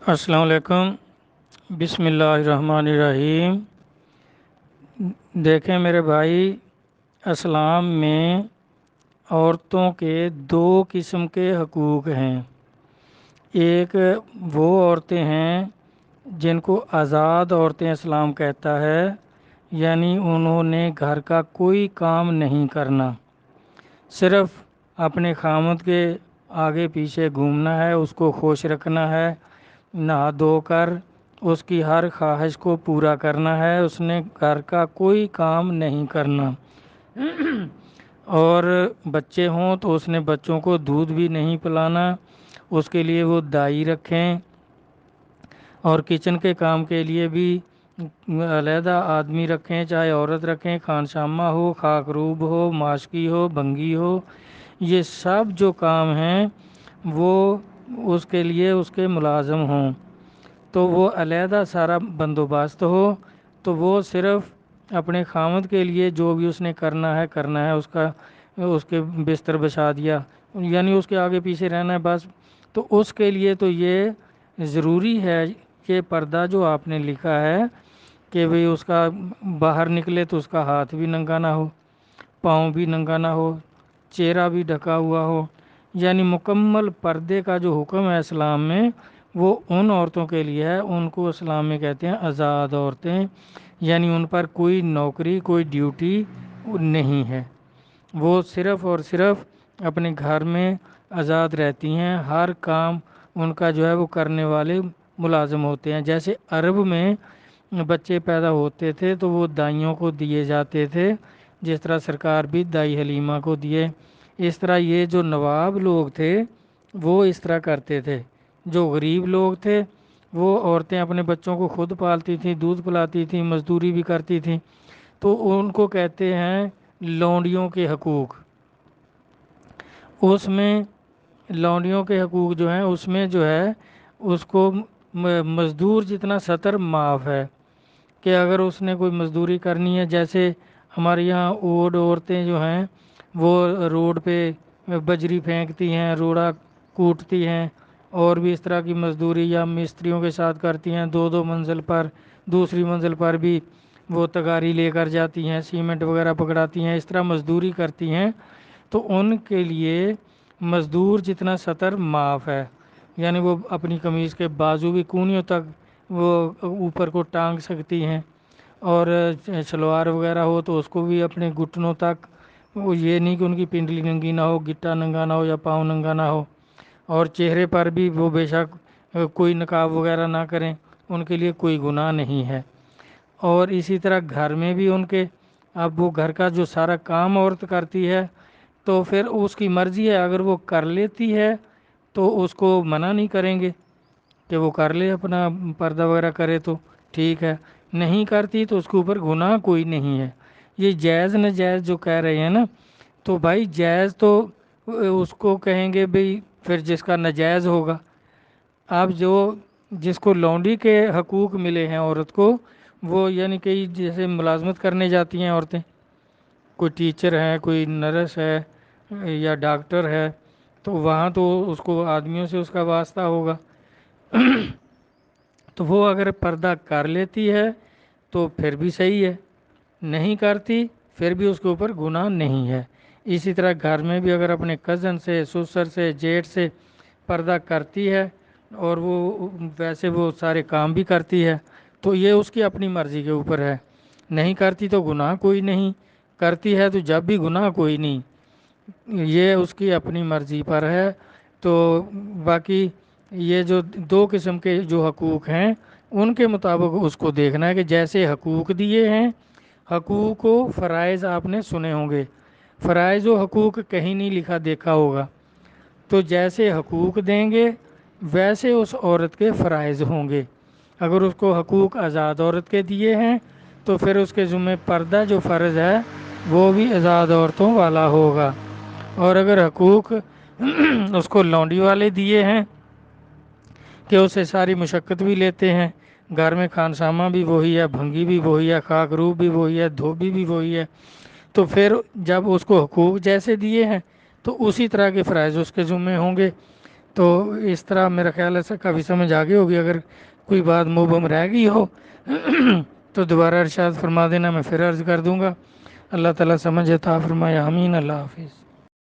السلام علیکم۔ بسم اللہ الرحمن الرحیم۔ دیکھیں میرے بھائی، اسلام میں عورتوں کے دو قسم کے حقوق ہیں۔ ایک وہ عورتیں ہیں جن کو آزاد عورتیں اسلام کہتا ہے، یعنی انہوں نے گھر کا کوئی کام نہیں کرنا، صرف اپنے خاوند کے آگے پیچھے گھومنا ہے، اس کو خوش رکھنا ہے، نہا دھو کر اس کی ہر خواہش کو پورا کرنا ہے، اس نے گھر کا کوئی کام نہیں کرنا۔ اور بچے ہوں تو اس نے بچوں کو دودھ بھی نہیں پلانا، اس کے لیے وہ دائی رکھیں، اور کچن کے کام کے لیے بھی علیحدہ آدمی رکھیں، چاہے عورت رکھیں، خانشامہ ہو، خاکروب ہو، ماشکی ہو، بھنگی ہو، یہ سب جو کام ہیں وہ اس کے لیے اس کے ملازم ہوں، تو وہ علیحدہ سارا بندوبست ہو، تو وہ صرف اپنے خامد کے لیے جو بھی اس نے کرنا ہے اس کے بستر بچھا دیا، یعنی اس کے آگے پیچھے رہنا ہے بس۔ تو اس کے لیے تو یہ ضروری ہے کہ پردہ جو آپ نے لکھا ہے کہ بھئی اس کا باہر نکلے تو اس کا ہاتھ بھی ننگا نہ ہو، پاؤں بھی ننگا نہ ہو، چہرہ بھی ڈھکا ہوا ہو، یعنی مکمل پردے کا جو حکم ہے اسلام میں وہ ان عورتوں کے لیے ہے، ان کو اسلام میں کہتے ہیں آزاد عورتیں، یعنی ان پر کوئی نوکری کوئی ڈیوٹی نہیں ہے، وہ صرف اور صرف اپنے گھر میں آزاد رہتی ہیں، ہر کام ان کا جو ہے وہ کرنے والے ملازم ہوتے ہیں۔ جیسے عرب میں بچے پیدا ہوتے تھے تو وہ دائیوں کو دیے جاتے تھے، جس طرح سرکار بھی دائی حلیمہ کو دیے، اس طرح یہ جو نواب لوگ تھے وہ اس طرح کرتے تھے۔ جو غریب لوگ تھے وہ عورتیں اپنے بچوں کو خود پالتی تھیں، دودھ پلاتی تھیں، مزدوری بھی کرتی تھیں، تو ان کو کہتے ہیں لونڈیوں کے حقوق۔ اس میں لونڈیوں کے حقوق جو ہیں اس میں جو ہے اس کو مزدور جتنا سطر معاف ہے، کہ اگر اس نے کوئی مزدوری کرنی ہے، جیسے ہمارے یہاں اوڈ عورتیں جو ہیں وہ روڈ پہ بجری پھینکتی ہیں، روڑا کوٹتی ہیں، اور بھی اس طرح کی مزدوری یا مستریوں کے ساتھ کرتی ہیں، دو دو منزل پر دوسری منزل پر بھی وہ تگاری لے کر جاتی ہیں، سیمنٹ وغیرہ پکڑاتی ہیں، اس طرح مزدوری کرتی ہیں، تو ان کے لیے مزدور جتنا سطر معاف ہے، یعنی وہ اپنی قمیض کے بازو بھی کونیوں تک وہ اوپر کو ٹانگ سکتی ہیں، اور شلوار وغیرہ ہو تو اس کو بھی اپنے گھٹنوں تک، وہ یہ نہیں کہ ان کی پنڈلی ننگی نہ ہو، گٹا ننگا نہ ہو یا پاؤں ننگا نہ ہو، اور چہرے پر بھی وہ بے شک کوئی نقاب وغیرہ نہ کریں، ان کے لیے کوئی گناہ نہیں ہے۔ اور اسی طرح گھر میں بھی ان کے، اب وہ گھر کا جو سارا کام عورت کرتی ہے تو پھر اس کی مرضی ہے، اگر وہ کر لیتی ہے تو اس کو منع نہیں کریں گے کہ وہ کر لے، اپنا پردہ وغیرہ کرے تو ٹھیک ہے، نہیں کرتی تو اس کے اوپر گناہ کوئی نہیں ہے۔ یہ جائز ناجائز جو کہہ رہے ہیں نا، تو بھائی جائز تو اس کو کہیں گے بھئی پھر جس کا ناجائز ہوگا۔ آپ جس کو لونڈی کے حقوق ملے ہیں عورت کو، وہ یعنی کہ جیسے ملازمت کرنے جاتی ہیں عورتیں، کوئی ٹیچر ہے، کوئی نرس ہے یا ڈاکٹر ہے، تو وہاں تو اس کو آدمیوں سے اس کا واسطہ ہوگا، تو وہ اگر پردہ کر لیتی ہے تو پھر بھی صحیح ہے، نہیں کرتی پھر بھی اس کے اوپر گناہ نہیں ہے۔ اسی طرح گھر میں بھی اگر اپنے کزن سے، سسر سے، جیٹھ سے پردہ کرتی ہے، اور وہ ویسے وہ سارے کام بھی کرتی ہے، تو یہ اس کی اپنی مرضی کے اوپر ہے، نہیں کرتی تو گناہ کوئی نہیں، کرتی ہے تو جب بھی گناہ کوئی نہیں، یہ اس کی اپنی مرضی پر ہے۔ تو باقی یہ جو دو قسم کے جو حقوق ہیں ان کے مطابق اس کو دیکھنا ہے کہ جیسے حقوق دیے ہیں، حقوق و فرائض آپ نے سنے ہوں گے، فرائض و حقوق کہیں نہیں لکھا دیکھا ہوگا، تو جیسے حقوق دیں گے ویسے اس عورت کے فرائض ہوں گے۔ اگر اس کو حقوق آزاد عورت کے دیے ہیں تو پھر اس کے ذمہ پردہ جو فرض ہے وہ بھی آزاد عورتوں والا ہوگا، اور اگر حقوق اس کو لونڈی والے دیے ہیں کہ اسے ساری مشقت بھی لیتے ہیں، گھر میں خانسامہ بھی وہی ہے، بھنگی بھی وہی ہے، خاک روب بھی وہی ہے، دھوبی بھی وہی ہے، تو پھر جب اس کو حقوق جیسے دیے ہیں تو اسی طرح کے فرائض اس کے ذمہ ہوں گے۔ تو اس طرح میرا خیال ہے کافی سمجھ آگے ہوگی. اگر کوئی بات مبہم رہ گئی ہو تو دوبارہ ارشاد فرما دینا، میں پھر عرض کر دوں گا. اللہ تعالیٰ سمجھ عطا فرمائے. آمین. اللہ حافظ.